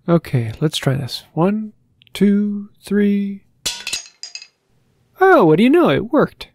Okay, let's try this. 1, 2, 3. Oh, what do you know? It worked.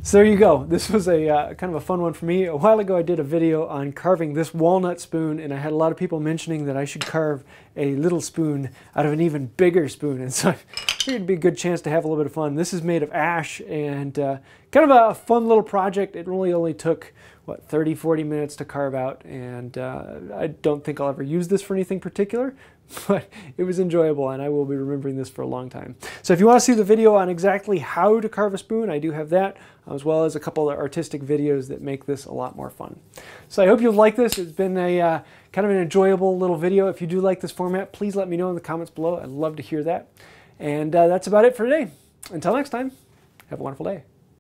So there you go. This was a kind of a fun one for me. A while ago I did a video on carving this walnut spoon, and I had a lot of people mentioning that I should carve a little spoon out of an even bigger spoon, and so I figured it'd be a good chance to have a little bit of fun. This is made of ash, and kind of a fun little project. It really only took, what, 30-40 minutes to carve out, and I don't think I'll ever use this for anything particular, but it was enjoyable, and I will be remembering this for a long time. So if you want to see the video on exactly how to carve a spoon, I do have that, as well as a couple of artistic videos that make this a lot more fun. So I hope you'll like this. It's been a kind of an enjoyable little video. If you do like this format, please let me know in the comments below. I'd love to hear that. And that's about it for today. Until next time, have a wonderful day.